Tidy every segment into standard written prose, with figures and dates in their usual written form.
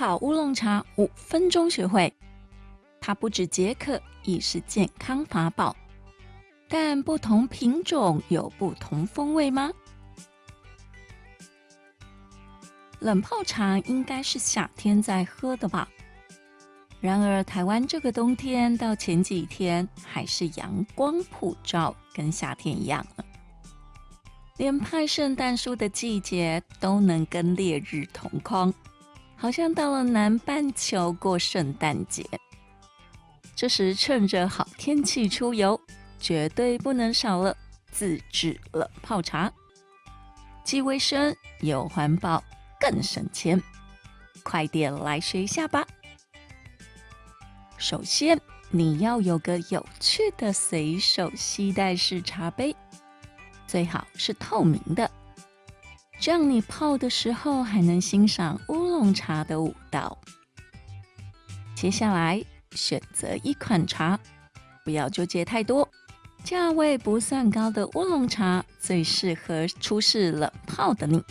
泡乌龙茶5分钟学会，它不止解渴，亦是健康法宝。但不同品种有不同风味吗？冷泡茶应该是夏天在喝的吧？然而台湾这个冬天到前几天还是阳光普照，跟夏天一样了。连拍圣诞树的季节都能跟烈日同框，好像到了南半球过圣诞节。这时趁着好天气出游，绝对不能少了自制冷泡茶，既卫生又环保，更省钱。快点来学一下吧！首先，你要有个有趣的随手携带式茶杯，最好是透明的，这样你泡的时候还能欣赏乌龙茶的味道。接下来选择一款茶，不要纠结太多，价位不算高的乌龙茶最适合初试冷泡的你。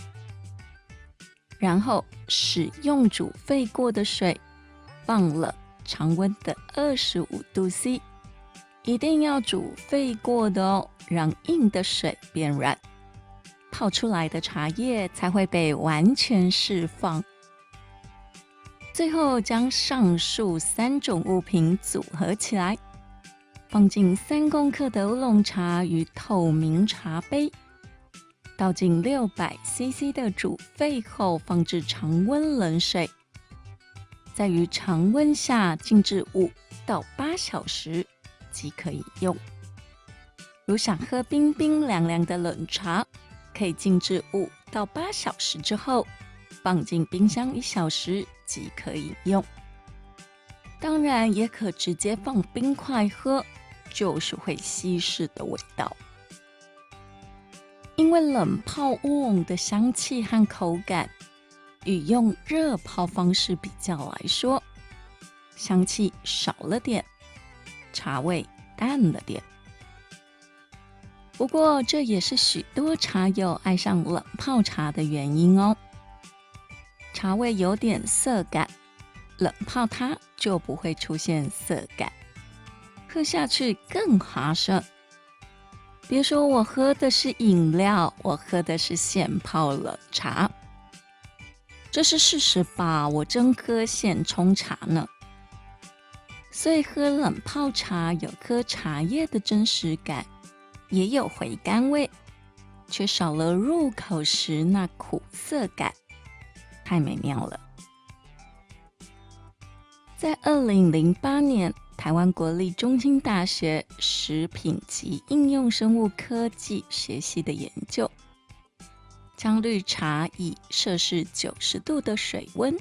然后使用煮沸过的水，放冷常温的25°C， 一定要煮沸过的哦，让硬的水变软，泡出来的茶叶才会被完全释放。最后将上述3种物品组合起来，放进3公克的乌龙茶与透明茶杯，倒进600cc 的煮沸后放置常温冷水，再于常温下静置5到8小时即可以用。如想喝冰冰凉凉的冷茶，可以静置5到8小时之后，放进冰箱1小时即可以用。当然也可直接放冰块喝，就是会稀释的味道。因为冷泡乌龙的香气和口感与用热泡方式比较来说，香气少了点，茶味淡了点。不过这也是许多茶友爱上冷泡茶的原因哦。茶味有点涩感，冷泡它就不会出现涩感，喝下去更滑顺。别说我喝的是饮料，我喝的是现泡冷茶，这是事实吧？我真喝现冲茶呢。所以喝冷泡茶有喝茶叶的真实感，也有回甘味，却少了入口时那苦涩感，太美妙了。在2008年，台湾国立中兴大学食品及应用生物科技学系的研究，将绿茶以摄氏90度的水温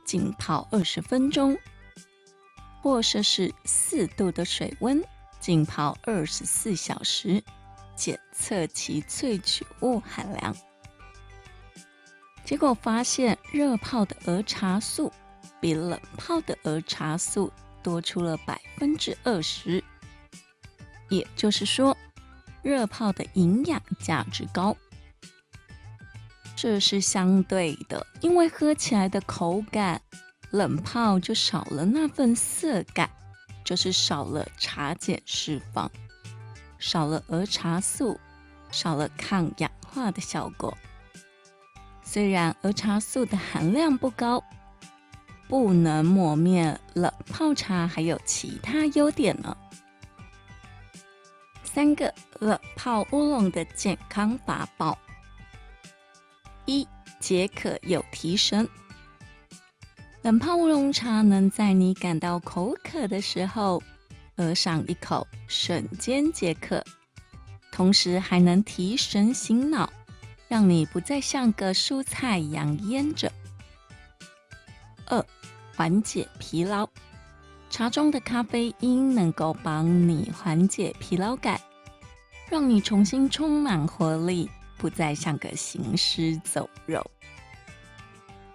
浸泡20分钟，或摄氏4度的水温浸泡24小时，检测其萃取物含量。结果发现，热泡的儿茶素比冷泡的儿茶素多出了20%，也就是说，热泡的营养价值高。这是相对的，因为喝起来的口感，冷泡就少了那份涩感，就是少了茶碱释放，少了儿茶素，少了抗氧化的效果。虽然儿茶素的含量不高，不能抹灭冷泡茶还有其他优点呢。3个冷泡乌龙的健康法宝：1. 解渴又提神。冷泡乌龙茶能在你感到口渴的时候喝上一口，瞬间解渴，同时还能提神醒脑，让你不再像个蔬菜一样腌着。2. 缓解疲劳。茶中的咖啡因能够帮你缓解疲劳感，让你重新充满活力，不再像个行尸走肉。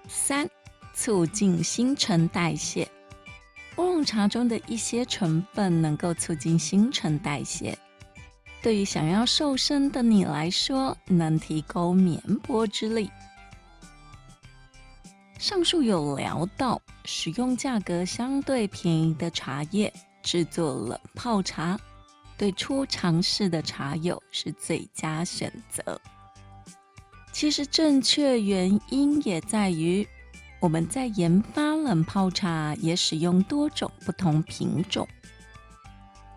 3. 促进新陈代谢。乌龙茶中的一些成分能够促进新陈代谢，对于想要瘦身的你来说，能提供绵薄之力。上述有聊到，使用价格相对便宜的茶叶制作冷泡茶，对初尝试的茶友是最佳选择。其实正确原因也在于，我们在研发冷泡茶也使用多种不同品种，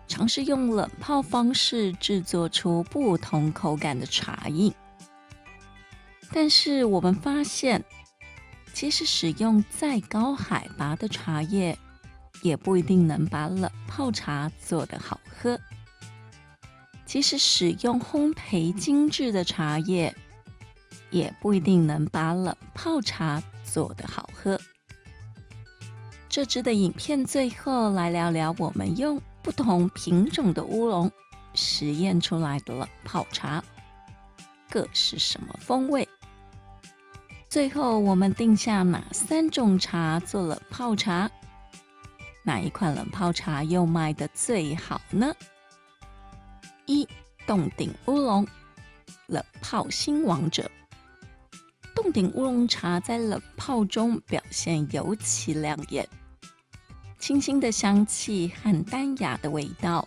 尝试用冷泡方式制作出不同口感的茶饮。但是我们发现，其实使用再高海拔的茶叶，也不一定能把冷泡茶做得好喝。即使使用烘焙精致的茶叶，也不一定能把冷泡茶做得好喝。这支的影片最后来聊聊我们用不同品种的乌龙实验出来的冷泡茶，各是什么风味？最后我们定下哪3种茶做冷泡茶？哪一款冷泡茶又卖得最好呢？1. 洞顶乌龙冷泡新王者。洞顶乌龙茶在冷泡中表现尤其亮眼，清新的香气和淡雅的味道。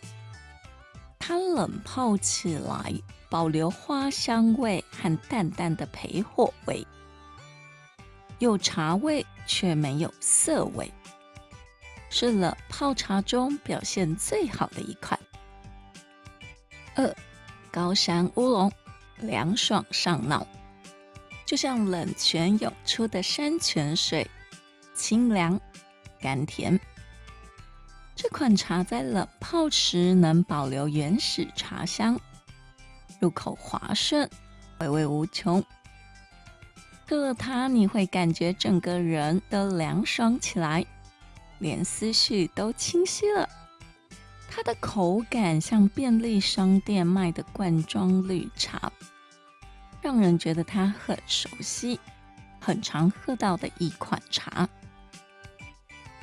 它冷泡起来保留花香味和淡淡的焙火味，有茶味却没有涩味，是冷泡茶中表现最好的一款。2. 高山乌龙凉爽上脑。就像冷泉涌出的山泉水，清凉甘甜。这款茶在冷泡时能保留原始茶香，入口滑顺，回味无穷。喝了它，你会感觉整个人都凉爽起来，连思绪都清晰了。它的口感像便利商店卖的罐装绿茶，让人觉得它很熟悉，很常喝到的一款茶。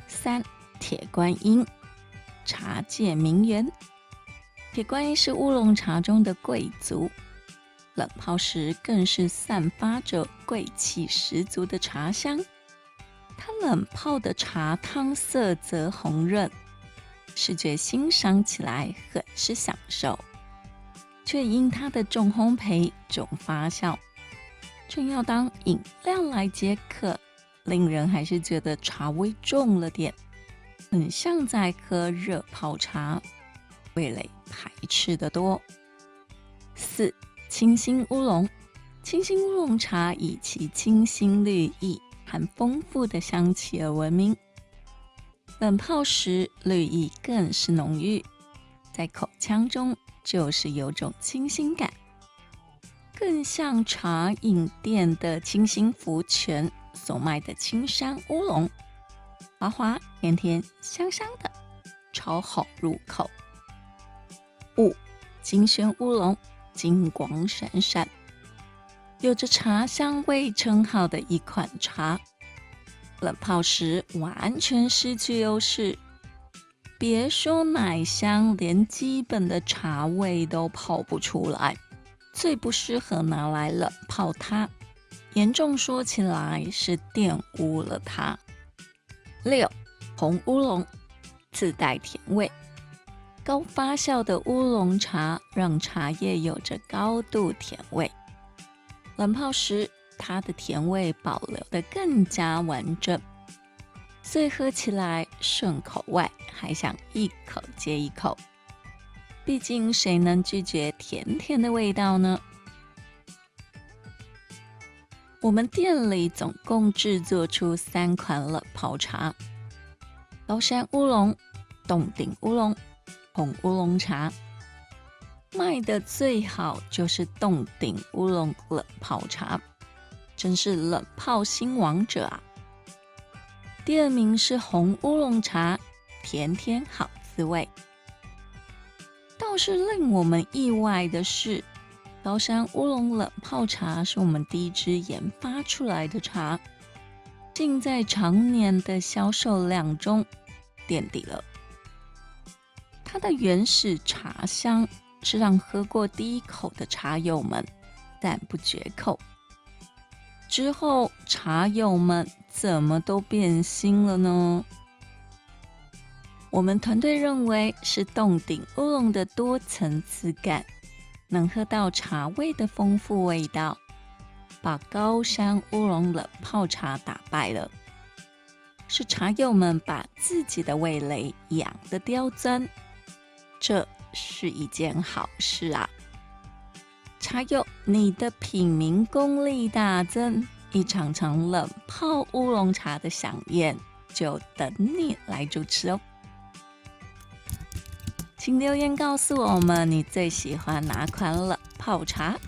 3. 铁观音茶界名媛。铁观音是乌龙茶中的贵族，冷泡时更是散发着贵气十足的茶香。它冷泡的茶汤色泽红润，视觉欣赏起来很是享受，却因它的重烘焙、重发酵，正要当饮料来解渴，令人还是觉得茶味重了点，很像在喝热泡茶，味蕾排斥得多。4. 清新乌龙。清新乌龙茶以其清新绿意和丰富的香气而闻名，冷泡时绿意更是浓郁，在口腔中就是有种清新感，更像茶饮店的清新福泉所卖的青山乌龙，滑滑甜甜香香的，超好入口。5. 金萱乌龙金光闪闪。有着茶香味称号的一款茶，冷泡时完全失去优势，别说奶香，连基本的茶味都泡不出来，最不适合拿来冷泡它，严重说起来是玷污了它。6. 红乌龙自带甜味。高发酵的乌龙茶让茶叶有着高度甜味，冷泡时它的甜味保留得更加完整，所以喝起来顺口外还想一口接一口。毕竟谁能拒绝甜甜的味道呢？我们店里总共制作出3款冷泡茶：高山乌龙、洞顶乌龙、红乌龙茶。卖的最好就是洞顶乌龙冷泡茶，真是冷泡新王者啊！第2名是红乌龙茶，甜甜好滋味。倒是令我们意外的是，高山乌龙冷泡茶是我们第一支研发出来的茶，竟在常年的销售量中垫底了。它的原始茶香是让喝过第一口的茶友们赞不绝口。之后茶友们怎么都变心了呢？我们团队认为是洞顶乌龙的多层次感，能喝到茶味的丰富味道，把高山乌龙冷泡茶打败了。是茶友们把自己的味蕾养得刁钻，这是一件好事啊！茶友，你的品茗功力大增，一场场冷泡乌龙茶的飨宴就等你来主持哦！请留言告诉我们你最喜欢哪款冷泡茶。